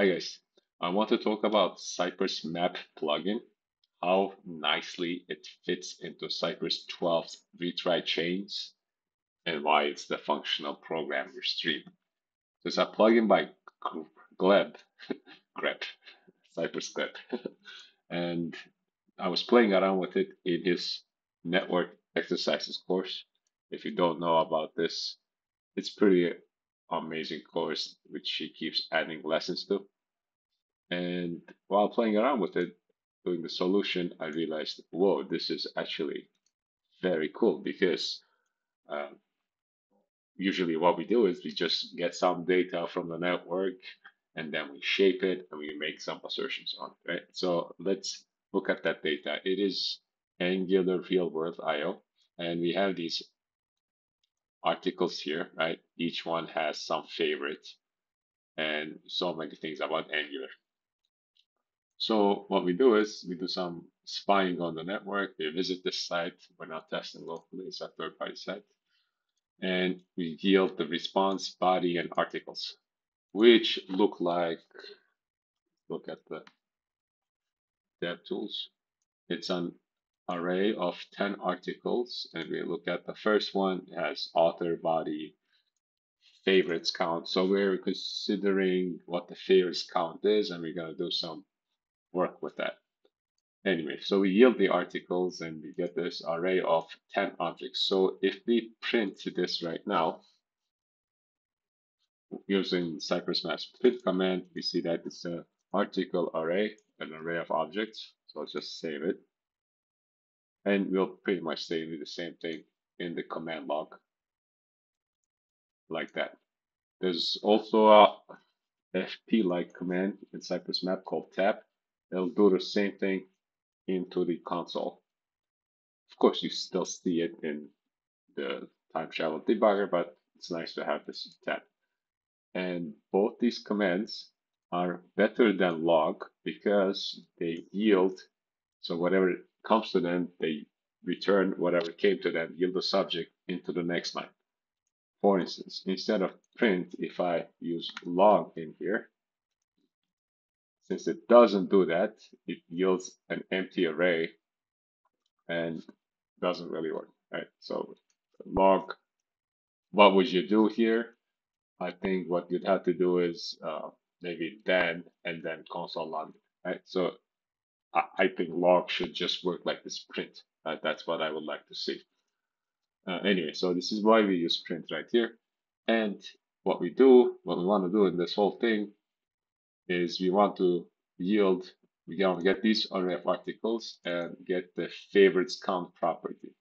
Hi guys, I want to talk about cypress-map plugin, how nicely it fits into Cypress 12's retry chains, and why it's the functional programmer stream. So it's a plugin by Gleb, Grep, Cypress Gleb, and I was playing around with it in his network exercises course. If you don't know about this, it's pretty amazing course which he keeps adding lessons to. And while playing around with it, doing the solution, I realized, whoa, this is actually very cool because uh, usually what we do is we just get some data from the network and then we shape it and we make some assertions on it, right? So let's look at that data. It is Angular Real World IO, and we have these articles here, right? Each one has some favorite and so many things about Angular. So what we do is we do some spying on the network. We visit this site. We're not testing locally. It's a third-party site. And we yield the response, body, and articles, which look like, look at the dev tools. It's an array of 10 articles. And we look at the first one, it has author, body, favorites count. So we're considering what the favorites count is, and we're going to do some work with that. Anyway, so we yield the articles and we get this array of 10 objects. So if we print this right now, using cypress-map print command, we see that it's an article array, an array of objects. So I'll just save it. And we'll pretty much say the same thing in the command log, like that. There's also a fp-like command in cypress-map called tab. It'll do the same thing into the console. Of course, you still see it in the time travel debugger, but it's nice to have this tab. And both these commands are better than log because they yield. So whatever comes to them, they return whatever came to them, yield the subject into the next line. For instance, instead of print, if I use log in here, since it doesn't do that, it yields an empty array and doesn't really work, right? So log, what would you do here? I think what you'd have to do is maybe then and then console log, right? So I think log should just work like this print. That's what I would like to see. Anyway, so this is why we use print right here. And what we want to do in this whole thing is we want to yield, we want to get these array of articles and get the favorites count property.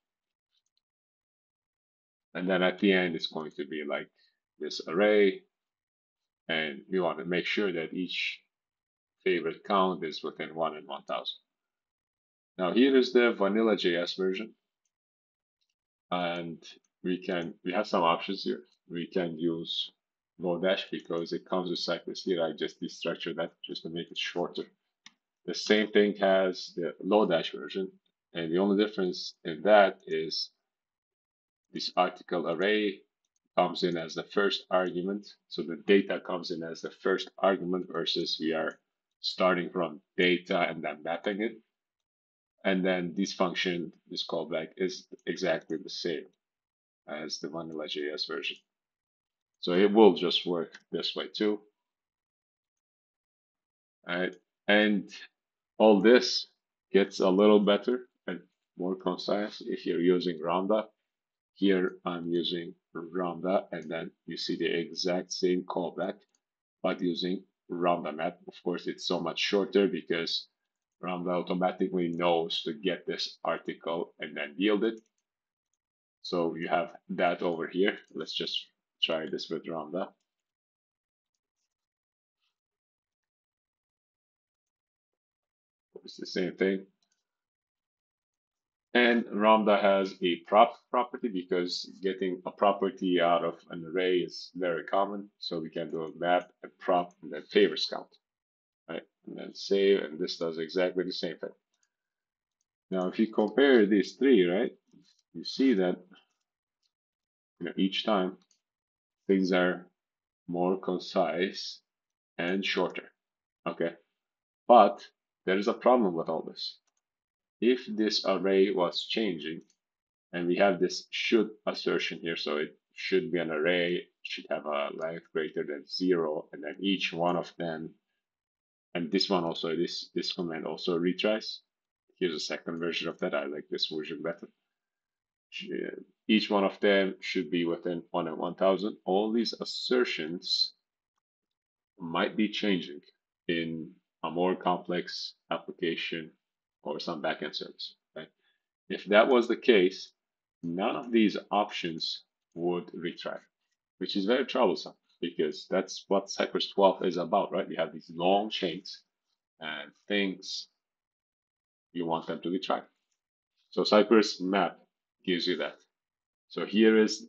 And then at the end, it's going to be like this array. And we want to make sure that each favorite count is within 1 and 1000. Now here is the vanillaJS version. And we have some options here. We can use lodash because it comes with Cypress here. I just destructured that just to make it shorter. The same thing has the lodash version. And the only difference in that is this article array comes in as the first argument. So the data comes in as the first argument versus we are starting from data and then mapping it. And then this function, this callback, is exactly the same as the vanillaJS version. So it will just work this way too. Right? And all this gets a little better and more concise if you're using Ramda. Here I'm using Ramda, and then you see the exact same callback, but using Ramda map. Of course, it's so much shorter because Ramda automatically knows to get this article and then yield it. So you have that over here. Let's just try this with Ramda. It's the same thing. And Ramda has a prop property because getting a property out of an array is very common. So we can do a map, a prop, and then favorites count, right? And then save, and this does exactly the same thing. Now, if you compare these three, right, you see that each time things are more concise and shorter. Okay, but there is a problem with all this. If this array was changing, and we have this should assertion here, so it should be an array, should have a length greater than 0, and then each one of them, and this one also, this command also retries. Here's a second version of that. I like this version better. Each one of them should be within 1 and 1000. All these assertions might be changing in a more complex application or some backend service. Right? If that was the case, none of these options would retry, which is very troublesome because that's what Cypress 12 is about, right? You have these long chains and things you want them to retry. So Cypress map gives you that. So here is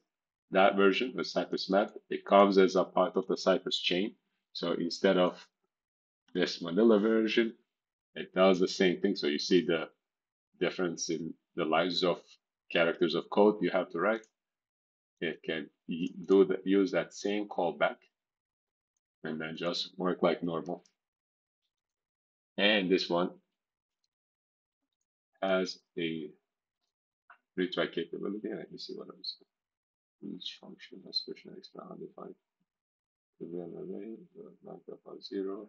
that version, the Cypress map. It comes as a part of the Cypress chain. So instead of this vanilla version, it does the same thing. So you see the difference in the lines of characters of code you have to write. It can use that same callback and then just work like normal. And this one has a retry capability. Let me see what else. Each function has special extra undefined trivial array, length of a zero,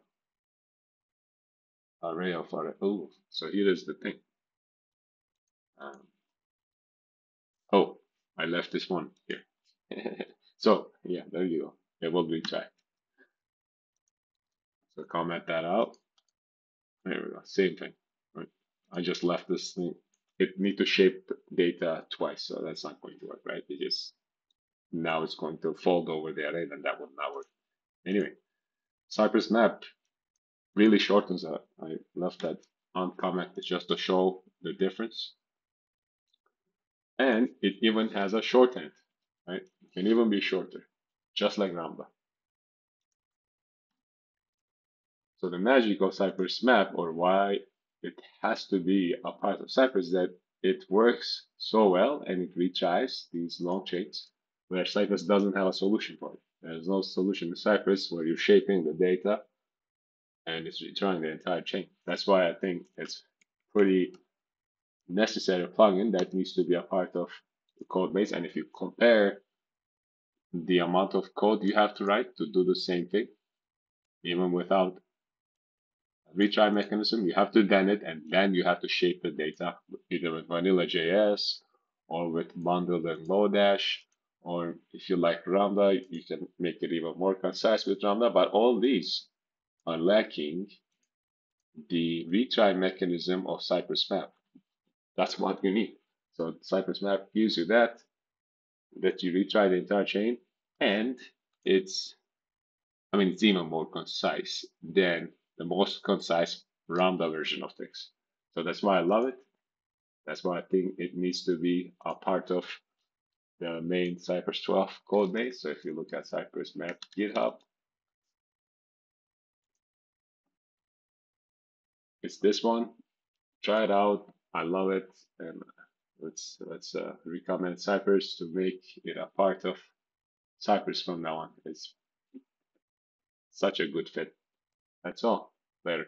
array of array. Oh, so here is the thing. Um, oh, I left this one here. So yeah, there you go. It will retry. So comment that out. There we go. Same thing. Right. I just left this thing. It need to shape data twice, so that's not going to work, right? It just now it's going to fold over the array, and that would not work. Anyway, Cypress map really shortens that. I left that uncommented just to show the difference. And it even has a shorthand, right? It can even be shorter, just like Ramda. So the magic of Cypress map, or why it has to be a part of Cypress, is that it works so well and it retries these long chains where Cypress doesn't have a solution for it. There's no solution in Cypress where you're shaping the data and it's retrying the entire chain. That's why I think it's pretty necessary plugin that needs to be a part of the code base. And if you compare the amount of code you have to write to do the same thing, even without a retry mechanism, you have to then it and then you have to shape the data either with vanillaJS or with bundled and lodash, or if you like Ramda, you can make it even more concise with Ramda. But all these are lacking the retry mechanism of Cypress Map. That's what you need. So Cypress Map gives you that you retry the entire chain, and it's it's even more concise than the most concise Ramda version of things. So that's why I love it. That's why I think it needs to be a part of the main Cypress 12 code base. So if you look at Cypress Map GitHub, it's this one. Try it out. I love it, and let's recommend Cypress to make it a part of Cypress from now on. It's such a good fit. That's all. Later.